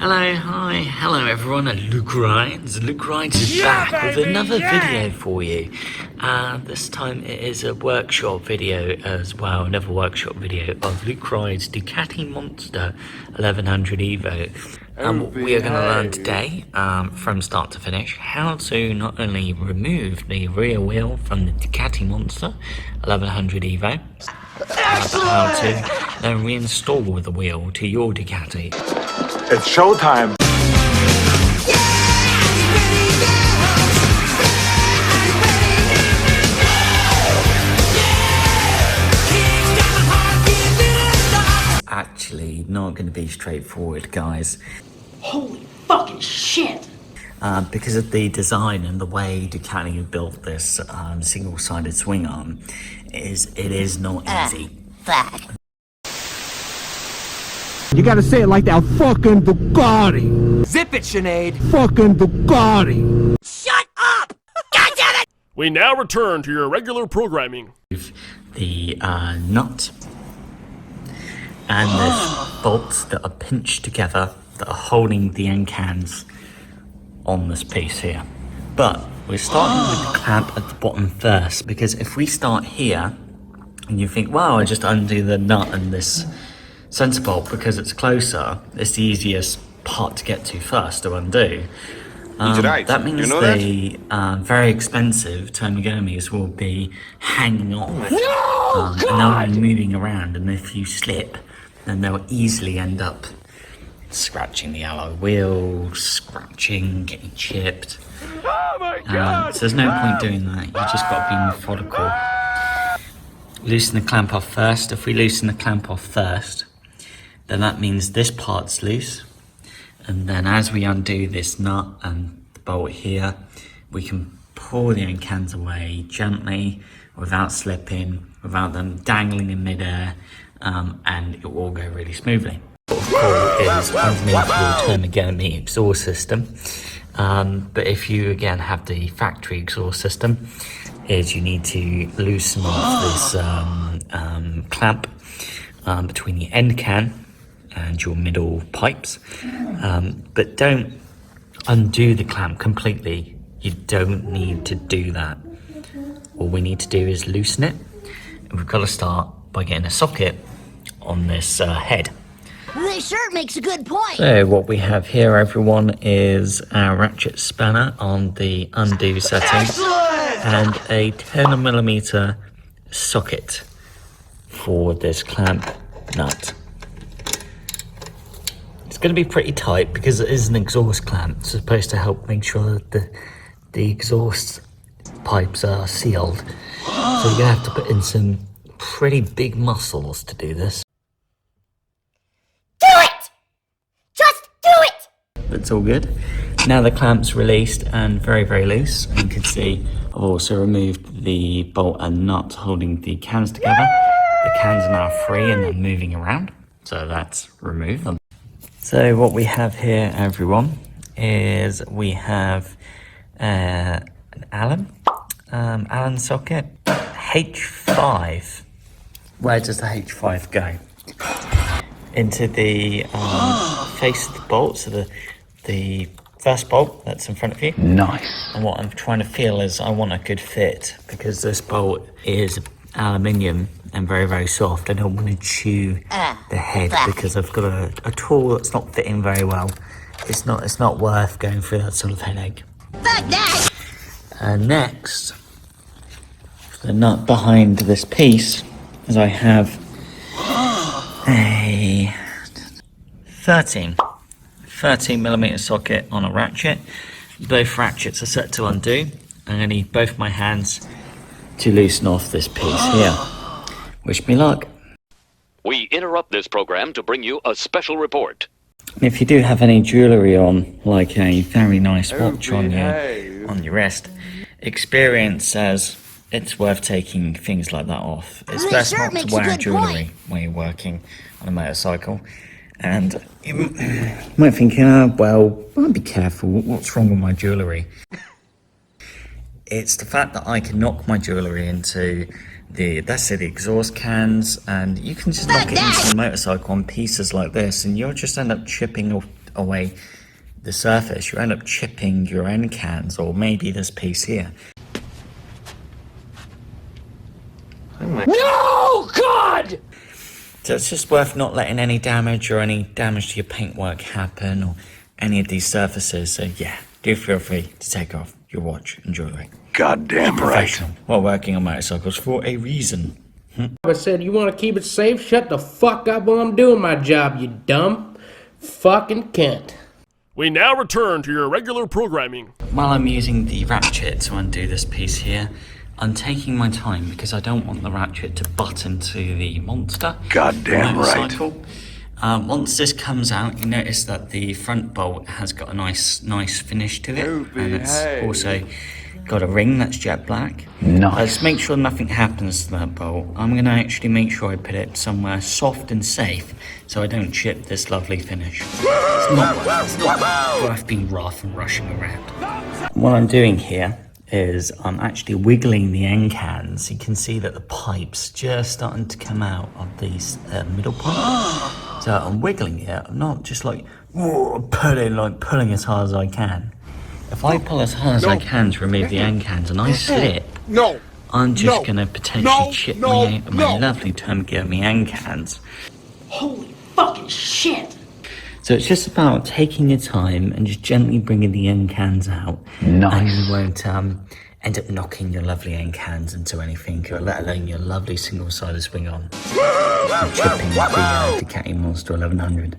Hello, hi, hello everyone, Luke Rides is back with another video for you. This time it is a workshop video as well, another workshop video of Luke Rides Ducati Monster 1100 EVO. We are going to learn today, from start to finish, how to not only remove the rear wheel from the Ducati Monster 1100 EVO, but how to then reinstall the wheel to your Ducati. It's showtime! Actually, not going to be straightforward, guys. Holy fucking shit! Because of the design and the way Ducati have built this single-sided swing arm, it is not easy. Fuck. You gotta say it like that fucking Ducati. Zip it, Sinead. Fucking Ducati. Shut up! God damn it! We now return to your regular programming. The nut and the bolts that are pinched together that are holding the end cans on this piece here. But we're starting with the clamp at the bottom first, because if we start here and you think, wow, I just undo the nut and this center bolt because it's closer, it's the easiest part to get to first to undo. That means you know the very expensive termogamis will be hanging off and they'll be moving around, and if you slip then they'll easily end up scratching the alloy wheel, getting chipped. Oh my God! So there's no point doing that. You just got to be methodical. Loosen the clamp off first. If we loosen the clamp off first, then that means this part's loose, and then as we undo this nut and the bolt here, we can pull the end cans away gently without slipping, without them dangling in midair, and it will all go really smoothly. What we'll call is underneath your termogami exhaust system, but if you again have the factory exhaust system, is you need to loosen off this clamp between the end can and your middle pipes, but don't undo the clamp completely. You don't need to do that. All we need to do is loosen it, and we've got to start by getting a socket on this head. This shirt makes a good point. So what we have here, everyone, is our ratchet spanner on the undo setting and a 10mm socket for this clamp nut. It's going to be pretty tight because it is an exhaust clamp. It's supposed to help make sure that the exhaust pipes are sealed. So you're going to have to put in some pretty big muscles to do this. Do it! Just do it! It's all good. Now the clamp's released and very, very loose. And you can see I've also removed the bolt and nut holding the cans together. The cans are now free and they're moving around. So that's removed. So what we have here, everyone, is we have an Allen socket, H5. Where does the H5 go? Into the face of the bolt, so the first bolt that's in front of you. Nice. And what I'm trying to feel is I want a good fit, because this bolt is aluminium and very, very soft. I don't want to chew the head because I've got a tool that's not fitting very well. It's not worth going through that sort of headache. Fuck that! And next, the nut behind this piece is I have a 13mm socket on a ratchet. Both ratchets are set to undo. I'm going to need both my hands to loosen off this piece here. Wish me luck. We interrupt this program to bring you a special report. If you do have any jewellery on, like a very nice watch on your wrist, experience says it's worth taking things like that off. It's best not to wear jewellery when you're working on a motorcycle. And you might think, well, I'll be careful, what's wrong with my jewellery? It's the fact that I can knock my jewellery into the exhaust cans, and you can just knock it into the motorcycle on pieces like this, and you'll just end up chipping away the surface, you end up chipping your end cans, or maybe this piece here. No, God! So it's just worth not letting any damage to your paintwork happen, or any of these surfaces. So yeah, do feel free to take off your watch and jewelry. Goddamn right. Professional while working on motorcycles for a reason. I said, you want to keep it safe? Shut the fuck up while I'm doing my job, you dumb fucking cunt. We now return to your regular programming. While I'm using the ratchet to undo this piece here, I'm taking my time because I don't want the ratchet to butt into the Monster. Goddamn right. motorcycle. Once this comes out, you notice that the front bolt has got a nice finish to it, and it's also got a ring that's jet black. Let's make sure nothing happens to that bolt. I'm going to actually make sure I put it somewhere soft and safe so I don't chip this lovely finish. It's not worth being rough and rushing around. What I'm doing here is I'm actually wiggling the end cans. You can see that the pipe's just starting to come out of these middle pipe. So I'm wiggling it. I'm not just like pulling as hard as I can. If I pull as hard as I can to remove the end cans and I slip, I'm just going to potentially chip my lovely Termagirmi end cans. Holy fucking shit! So it's just about taking your time and just gently bringing the end cans out. And you won't end up knocking your lovely end cans into anything, or let alone your lovely single-sided swing on. Chipping the Ducati Monster 1100.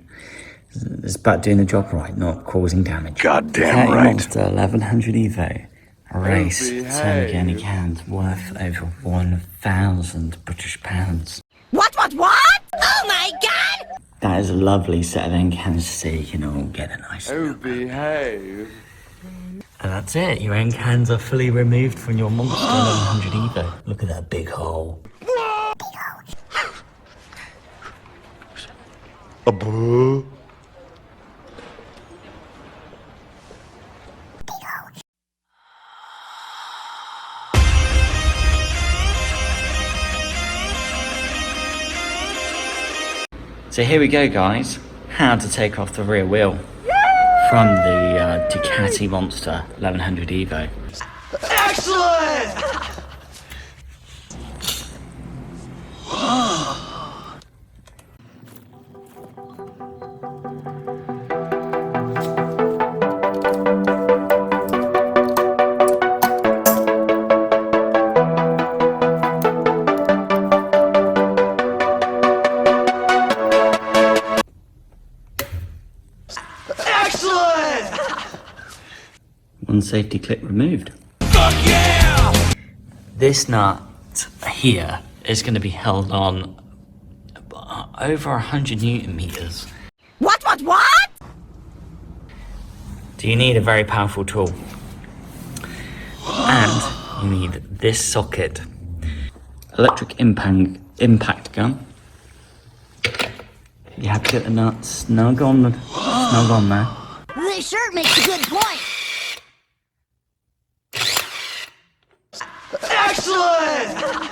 It's about doing the job right, not causing damage. Goddamn Ducati right. Monster 1100 EVO. A race Termagirmi cans worth over 1,000 British pounds. What? Oh my god! That is a lovely set of end cans so you can all get a nice look. Behave. And that's it, your end cans are fully removed from your Monster 1100 EVO. Look at that big hole. So here we go, guys. How to take off the rear wheel from the Ducati Monster 1100 EVO. Excellent! One safety clip removed. Fuck yeah! This nut here is going to be held on over 100 Newton meters. What? Do you need a very powerful tool? And you need this socket. Electric impact gun. You have to get the nut snug on there. This shirt makes a good point. Excellent!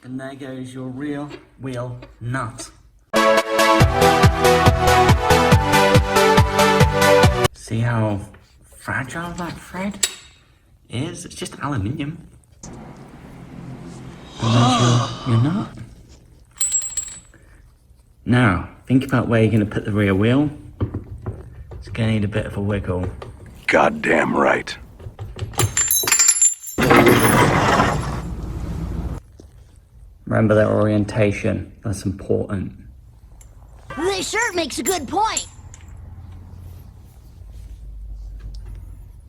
And there goes your rear wheel nut. See how fragile that thread is? It's just aluminium. And there's your nut. Now, think about where you're going to put the rear wheel. It's going to need a bit of a wiggle. Goddamn right. Remember that orientation, that's important. This shirt makes a good point.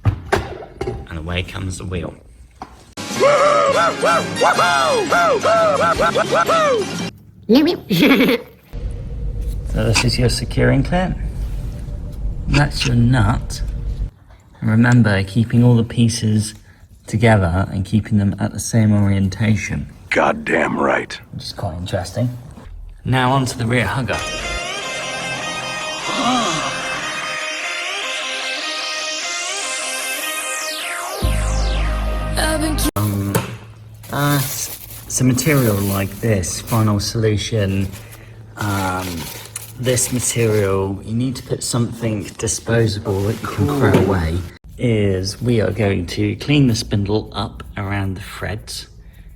And away comes the wheel. So this is your securing clip. That's your nut. And remember, keeping all the pieces together and keeping them at the same orientation. Goddamn right. Which is quite interesting. Now onto the rear hugger. It's a material like this, Final Solution this material, you need to put something disposable that you can throw away, is we are going to clean the spindle up around the threads.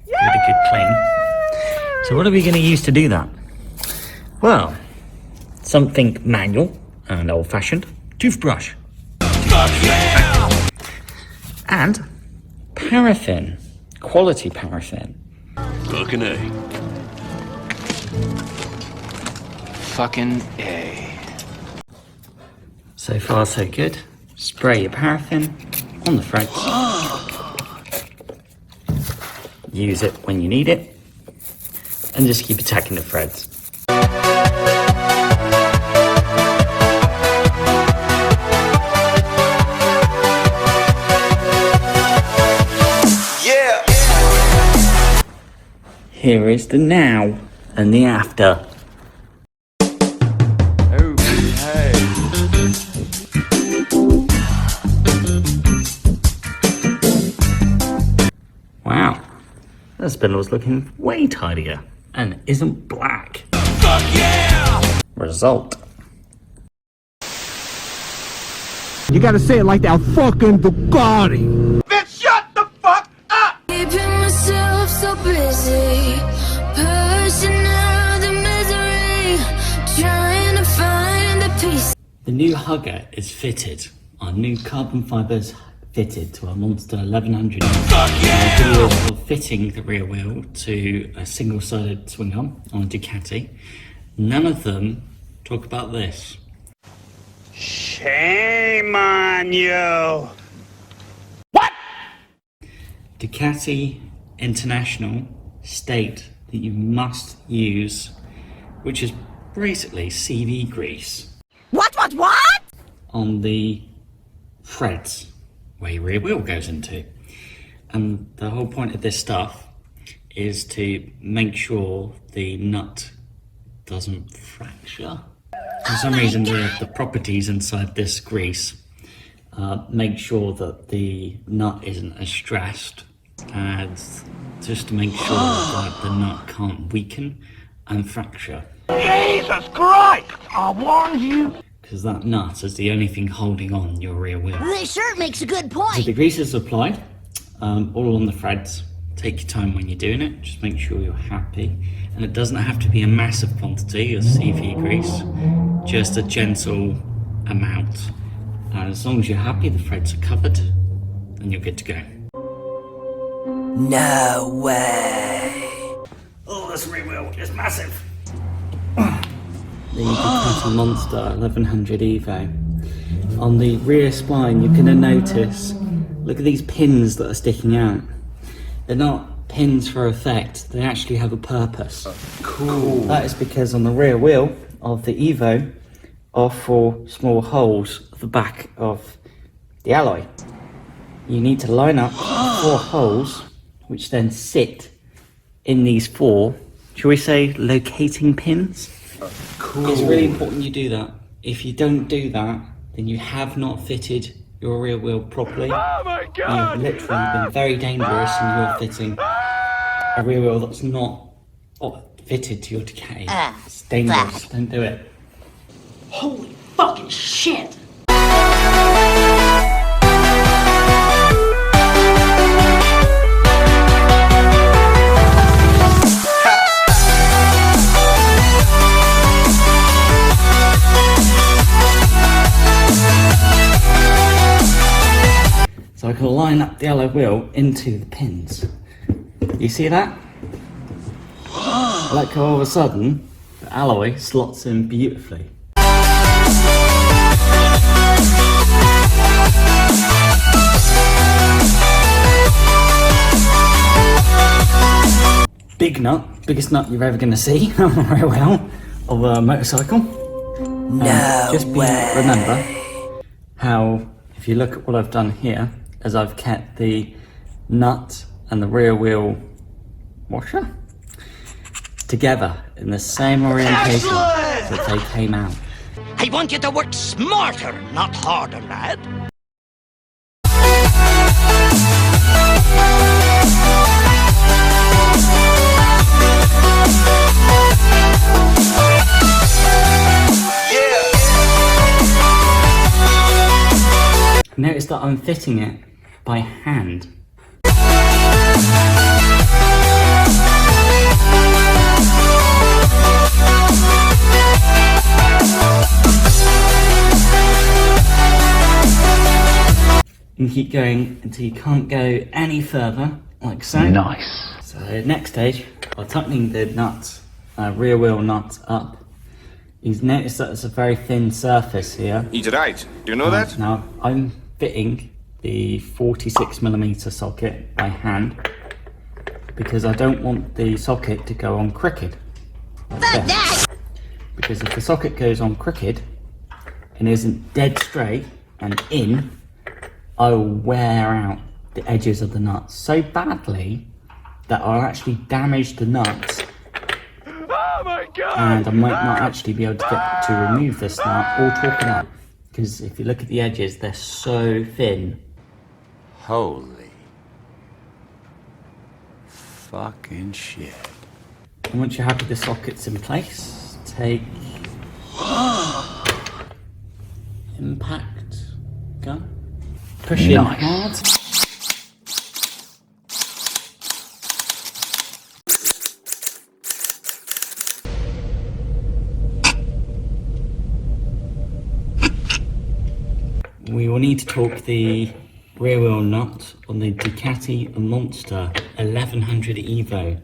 Give it a good clean. So what are we going to use to do that? Well, something manual and old-fashioned. Toothbrush. And paraffin. Quality paraffin. Fucking A. Fucking A. So far so good. Spray your paraffin on the threads. Use it when you need it. And just keep attacking the threads. Here is the now and the after. Wow, that spindle's looking way tidier and isn't black. Fuck yeah! Result. You gotta say it like that fucking Ducati. Bitch, shut the fuck up! Keeping myself so busy, pushing out the misery, trying to find the peace. The new hugger is fitted. Our new carbon fibres fitted to our Monster 1100. Fuck yeah! Videos of fitting the rear wheel to a single-sided swing arm on a Ducati. None of them talk about this. Shame on you! Ducati International state that you must use, which is basically CV grease, What? on the threads where your rear wheel goes into. And the whole point of this stuff is to make sure the nut doesn't fracture. For some reason, the properties inside this grease make sure that the nut isn't as stressed, and just to make sure that the nut can't weaken and fracture. Jesus Christ! I warned you! Because that nut is the only thing holding on your rear wheel. This shirt makes a good So point. the grease is applied, all on the threads. Take your time when you're doing it, just make sure you're happy. And it doesn't have to be a massive quantity of CV grease, just a gentle amount. And as long as you're happy, the threads are covered, then you're good to go. No way. Oh, this rear wheel is massive. The Ducati Monster 1100 EVO. On the rear spline, you're going to notice, look at these pins that are sticking out. They're not pins for effect, they actually have a purpose. Cool. That is because on the rear wheel of the EVO are 4 small holes at the back of the alloy. You need to line up 4 holes, which then sit in these 4, shall we say, locating pins. Cool. It's really important you do that. If you don't do that, then you have not fitted your rear wheel properly. Oh my God! You've literally been very dangerous in your fitting a rear wheel that's not fitted to your Ducati. It's dangerous. Don't do it. Holy fucking shit! So I can line up the alloy wheel into the pins. You see that? Like all of a sudden, the alloy slots in beautifully. Big nut, biggest nut you're ever going to see on a rear wheel of a motorcycle. Remember how, if you look at what I've done here, as I've kept the nut and the rear wheel washer together in the same orientation that they came out. I want you to work smarter, not harder, lad. Notice that I'm fitting it by hand. And keep going until you can't go any further, like so. Nice. So next stage, by tightening the nut, rear wheel nut up, you notice that it's a very thin surface here. He's right. Do you know that? Now I'm fitting the 46mm socket by hand because I don't want the socket to go on crooked. Fuck that! Because if the socket goes on crooked and isn't dead straight and in, I will wear out the edges of the nuts so badly that I'll actually damage the nuts. Oh my god! And I might not actually be able to get to remove this nut or torque it out. Because if you look at the edges, they're so thin. Holy fucking shit. And once you're happy the socket's in place, take impact gun. Push in hard. We will need to torque the rear wheel nut on the Ducati Monster 1100 EVO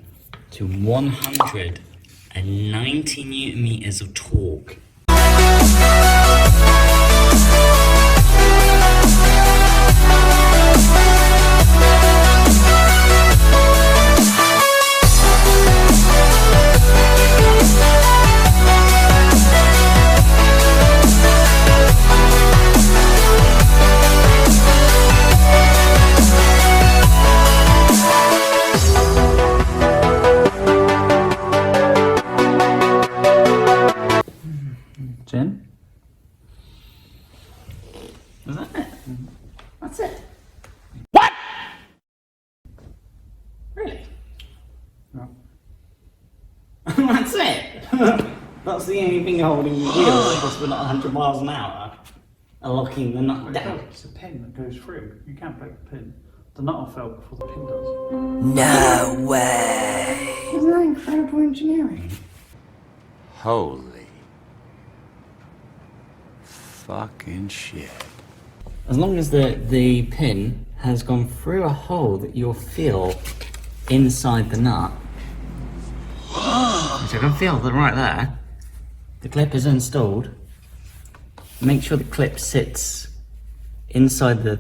to 190 Newton meters of torque. Jen? Is that it? That's it. What? Really? No. That's it? That's the only thing holding the wheel because we're not 100 miles an hour and locking the nut down. It's a pin that goes through. You can't break the pin. The nut will fail before the pin does. No way. Isn't that incredible engineering? Holy fucking shit. As long as the pin has gone through a hole that you'll feel inside the nut, which I can feel that right there, the clip is installed. Make sure the clip sits inside the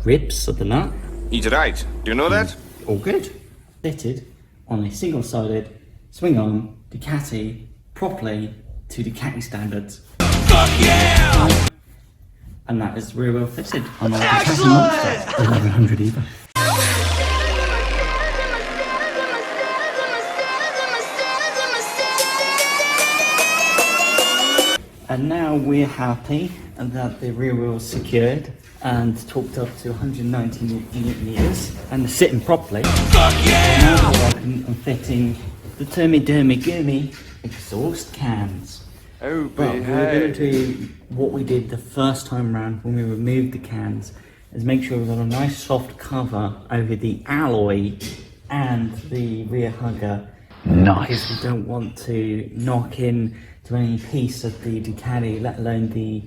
ribs of the nut. He's right. Do you know that? All good. Fitted on a single-sided swing-on Ducati properly to Ducati standards. Fuck yeah! And that is rear wheel fitted on our Ducati Monster 1100 EVO. And now we're happy that the rear wheel is secured and torqued up to 190 Newton meters and sitting properly. Fuck yeah! Now we're working on fitting the Gummy exhaust cans. Oh, But we're going to do what we did the first time round when we removed the cans, is make sure we've got a nice soft cover over the alloy and the rear hugger. Nice. Because we don't want to knock in to any piece of the Ducati, let alone the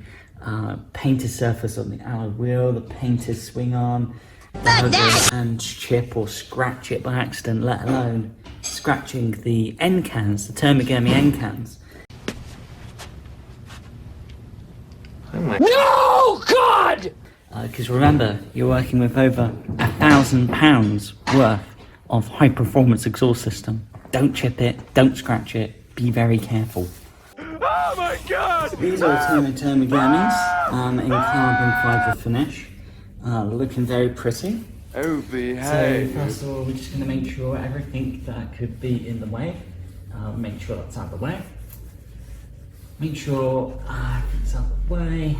painted surface on the alloy wheel, the painted swing arm, the hugger, and chip or scratch it by accident, let alone scratching the end cans, the Gummy end cans. No, God! Because remember, you're working with over £1,000 worth of high performance exhaust system. Don't chip it, don't scratch it, be very careful. Oh my god! These are Gummies in carbon fibre finish, looking very pretty. Oh, So behave. first of all, we're just going to make sure everything that could be in the way, make sure that's out of the way. Make sure everything's out of the way.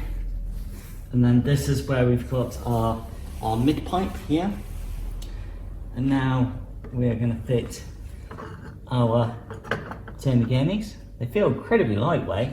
And then this is where we've got our mid pipe here. And now we're going to fit our Gummies. They feel incredibly lightweight.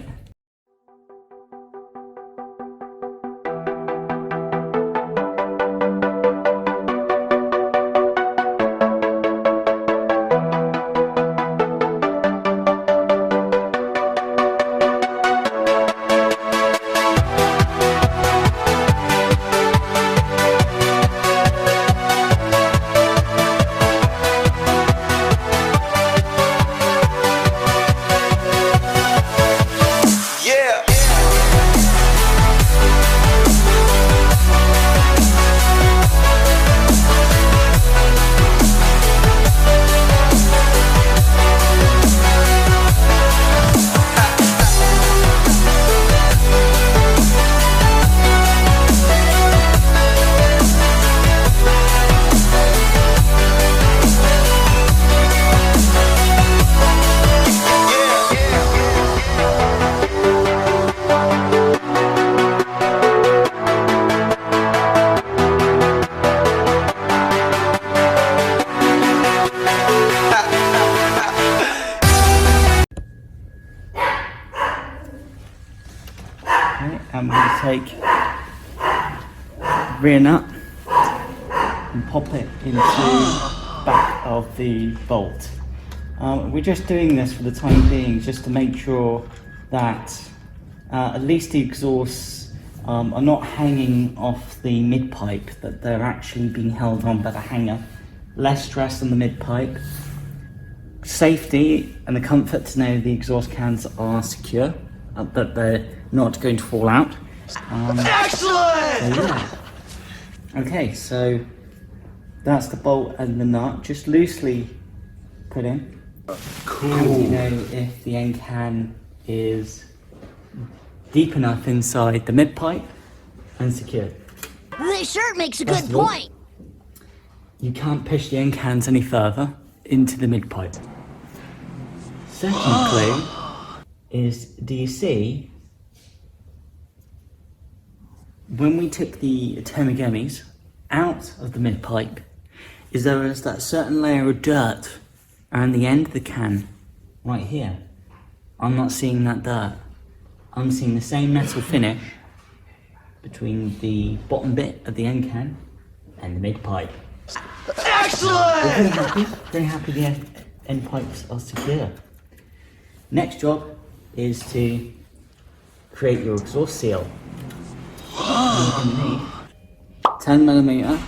Okay, and we'll take rear nut and pop it into back of the bolt. We're just doing this for the time being, just to make sure that at least the exhausts are not hanging off the mid-pipe, that they're actually being held on by the hanger. Less stress on the mid-pipe. Safety and the comfort to know the exhaust cans are secure, that they're not going to fall out. Excellent! So yeah. Okay, so that's the bolt and the nut, just loosely put in. Cool. And you know if the end can is deep enough inside the mid-pipe and secure. This shirt makes a First good of all, point. you can't push the end cans any further into the mid-pipe. Second clue is, do you see, when we took the thermogemies out of the mid-pipe, is there is that certain layer of dirt around the end of the can, right here. I'm not seeing that dirt. I'm seeing the same metal finish between the bottom bit of the end can and the mid-pipe. Excellent! We're very happy the end pipes are secure. Next job is to create your exhaust seal. You're going to need 10mm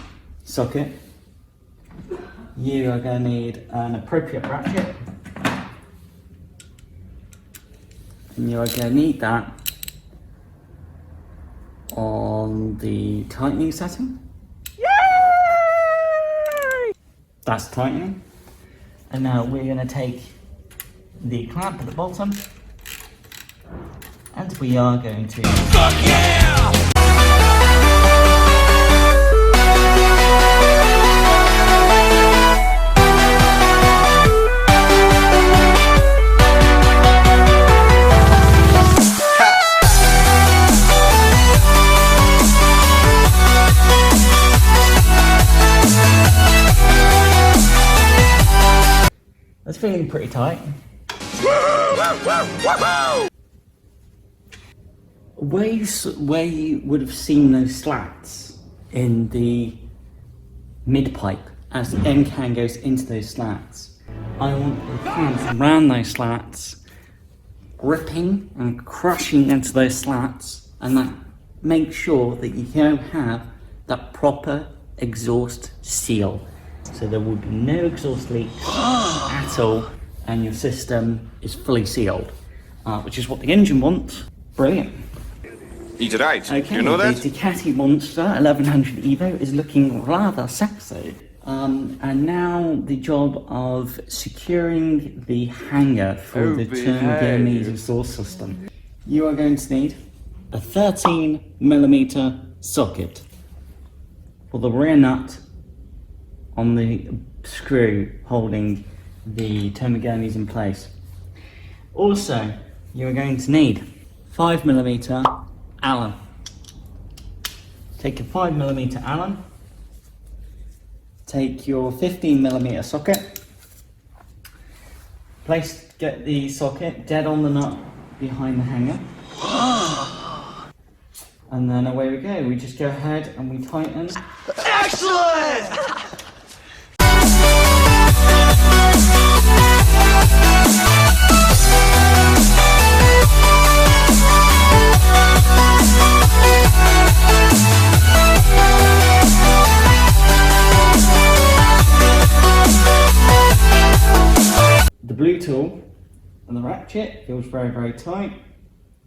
socket. You are going to need an appropriate ratchet. And you are going to need that on the tightening setting. Yay! That's tightening. And now we're going to take the clamp at the bottom, and we are going to... Fuck yeah! That's feeling pretty tight. Where you would have seen those slats in the mid-pipe, as the end can goes into those slats, I want the cans around those slats, gripping and crushing into those slats, and that makes sure that you don't have that proper exhaust seal. So there will be no exhaust leaks at all, and your system is fully sealed, which is what the engine wants. Brilliant. He's right. Okay, You know that? the Ducati Monster 1100 EVO is looking rather sexy. And now the job of securing the hanger for the thermogemies exhaust system. You are going to need a 13mm socket for the rear nut on the screw holding the thermogemies in place. Also, you are going to need 5mm Allen. Take a 5mm Allen, take your 15mm socket, get the socket dead on the nut behind the hanger, and then away we go. We just go ahead and we tighten. Excellent! The blue tool and the ratchet feels very, very tight.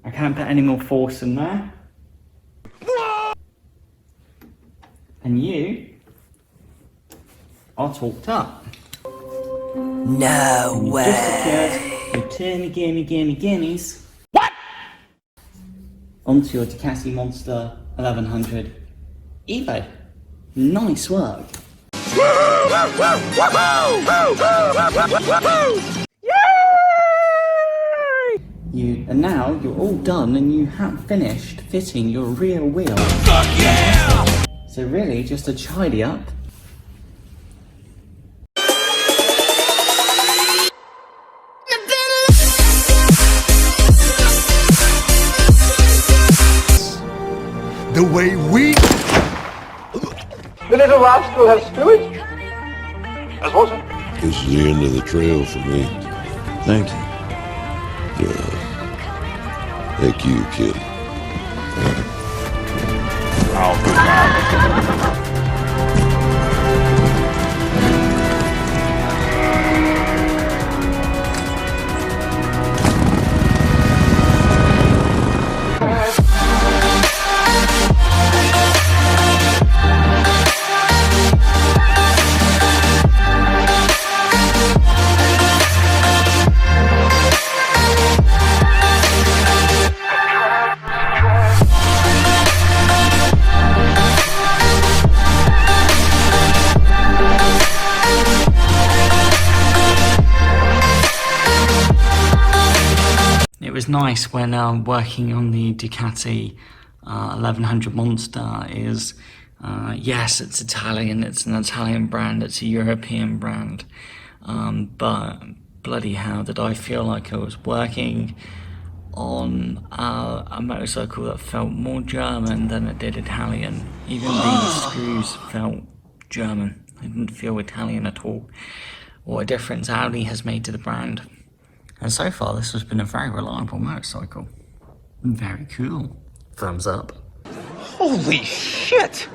I can't put any more force in there. And you are torqued up. No way. Just secured your gimmies. What? Onto your Ducati Monster 1100 EVO. Nice work. And now you're all done and you have finished fitting your rear wheel. Fuck yeah! So really just a tidy up. the way we... The little rascal has fluid? As water? This is the end of the trail for me. Thank you. Yeah. Thank you, kid. It was nice when working on the Ducati 1100 Monster is, yes, it's Italian, it's an Italian brand, it's a European brand, but bloody hell did I feel like I was working on a motorcycle that felt more German than it did Italian. Even the screws felt German. It didn't feel Italian at all. What a difference Audi has made to the brand. And so far, this has been a very reliable motorcycle. Very cool. Thumbs up. Holy shit!